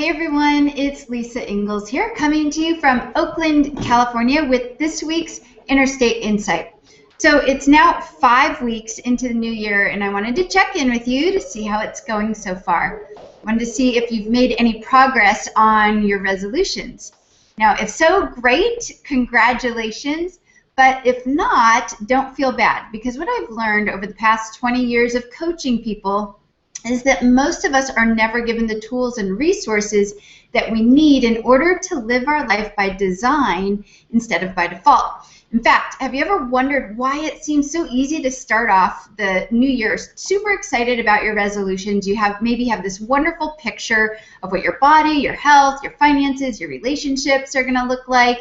Hey everyone, it's Lisa Ingalls here, coming to you from Oakland, California with this week's Interstate Insight. So it's now 5 weeks into the new year, and I wanted to check in with you to see how it's going so far. I wanted to see if you've made any progress on your resolutions. Now, if so, great, congratulations. But if not, don't feel bad, because what I've learned over the past 20 years of coaching people is that most of us are never given the tools and resources that we need in order to live our life by design instead of by default. In fact, have you ever wondered why it seems so easy to start off the new year super excited about your resolutions? You maybe have this wonderful picture of what your body, your health, your finances, your relationships are going to look like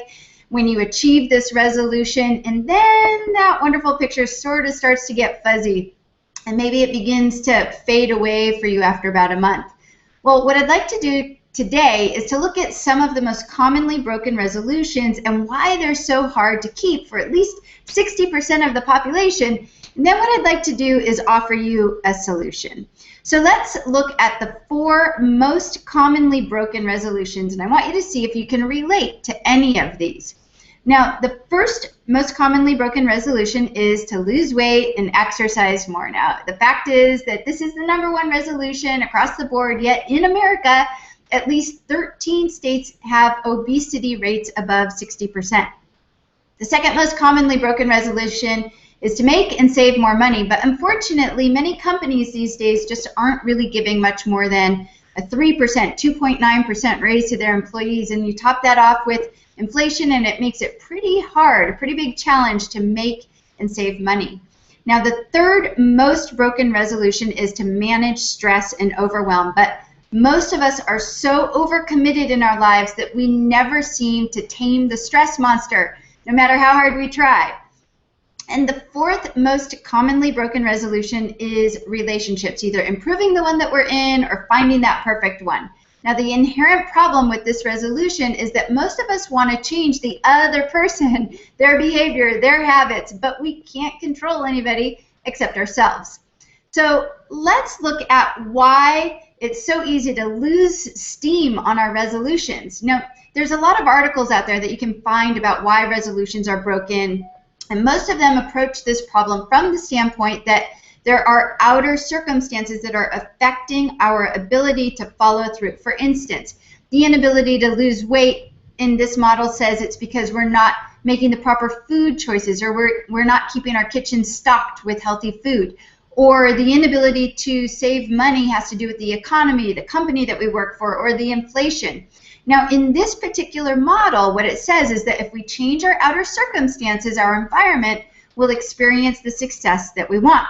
when you achieve this resolution, and then that wonderful picture sort of starts to get fuzzy, and maybe it begins to fade away for you after about a month. Well, what I'd like to do today is to look at some of the most commonly broken resolutions and why they're so hard to keep for at least 60% of the population. And then what I'd like to do is offer you a solution. So let's look at the 4 most commonly broken resolutions, and I want you to see if you can relate to any of these. Now, the first most commonly broken resolution is to lose weight and exercise more. Now, the fact is that this is the #1 resolution across the board, yet in America, at least 13 states have obesity rates above 60%. The second most commonly broken resolution is to make and save more money, but unfortunately, many companies these days just aren't really giving much more than a 3%, 2.9% raise to their employees, and you top that off with inflation, and it makes it pretty hard, a pretty big challenge to make and save money. Now, the third most broken resolution is to manage stress and overwhelm, but most of us are so overcommitted in our lives that we never seem to tame the stress monster, no matter how hard we try. And the fourth most commonly broken resolution is relationships, either improving the one that we're in or finding that perfect one. Now, the inherent problem with this resolution is that most of us want to change the other person, their behavior, their habits, but we can't control anybody except ourselves. So let's look at why it's so easy to lose steam on our resolutions. Now, there's a lot of articles out there that you can find about why resolutions are broken, and most of them approach this problem from the standpoint that there are outer circumstances that are affecting our ability to follow through. For instance, the inability to lose weight in this model says it's because we're not making the proper food choices, or we're not keeping our kitchen stocked with healthy food. Or the inability to save money has to do with the economy, the company that we work for, or the inflation. Now, in this particular model, what it says is that if we change our outer circumstances, our environment will experience the success that we want.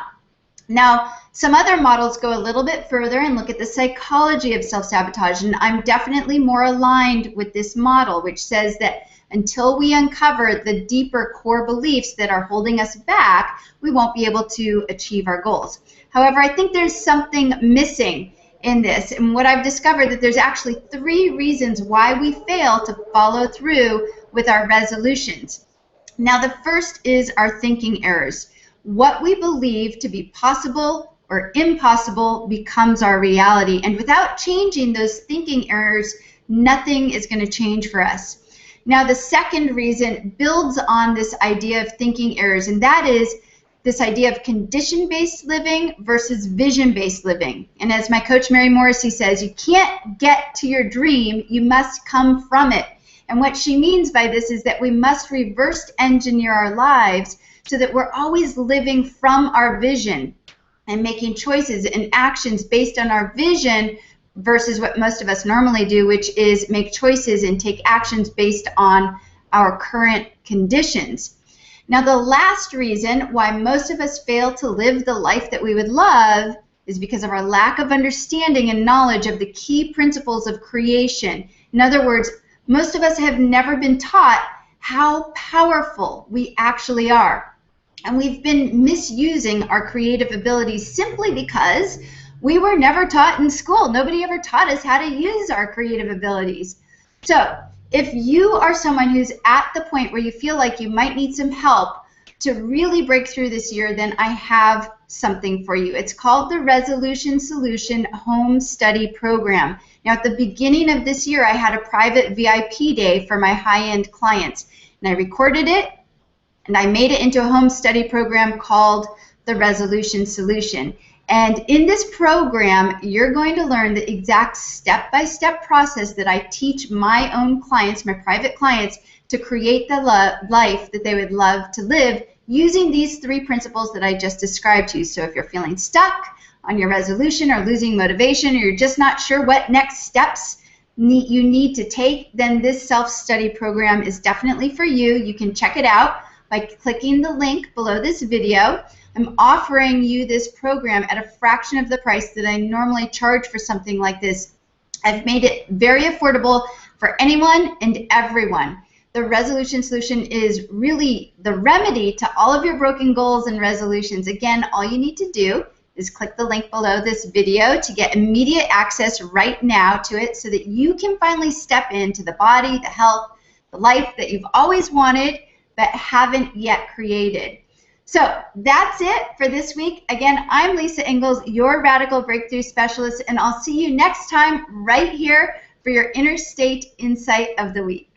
Now, some other models go a little bit further and look at the psychology of self-sabotage, and I'm definitely more aligned with this model, which says that until we uncover the deeper core beliefs that are holding us back, we won't be able to achieve our goals. However, I think there's something missing in this, and what I've discovered that there's actually 3 reasons why we fail to follow through with our resolutions. Now, the first is our thinking errors. What we believe to be possible or impossible becomes our reality, and without changing those thinking errors, nothing is going to change for us. Now, the second reason builds on this idea of thinking errors, and that is this idea of condition-based living versus vision-based living. And as my coach Mary Morrissey says, you can't get to your dream, you must come from it. And what she means by this is that we must reverse engineer our lives so that we're always living from our vision and making choices and actions based on our vision versus what most of us normally do, which is make choices and take actions based on our current conditions. Now, the last reason why most of us fail to live the life that we would love is because of our lack of understanding and knowledge of the key principles of creation. In other words, most of us have never been taught how powerful we actually are. And we've been misusing our creative abilities simply because we were never taught in school. Nobody ever taught us how to use our creative abilities. So if you are someone who's at the point where you feel like you might need some help to really break through this year, then I have something for you. It's called the Resolution Solution Home Study Program. Now, at the beginning of this year, I had a private VIP day for my high-end clients, and I recorded it, and I made it into a home study program called the Resolution Solution. And in this program, you're going to learn the exact step-by-step process that I teach my own clients, my private clients, to create the life that they would love to live using these 3 principles that I just described to you. So if you're feeling stuck on your resolution or losing motivation, or you're just not sure what next steps you need to take, then this self-study program is definitely for you. You can check it out by clicking the link below this video. I'm offering you this program at a fraction of the price that I normally charge for something like this. I've made it very affordable for anyone and everyone. The Resolution Solution is really the remedy to all of your broken goals and resolutions. Again, all you need to do is click the link below this video to get immediate access right now to it so that you can finally step into the body, the health, the life that you've always wanted but haven't yet created. So that's it for this week. Again, I'm Lisa Ingalls, your Radical Breakthrough Specialist, and I'll see you next time right here for your Interstate Insight of the Week.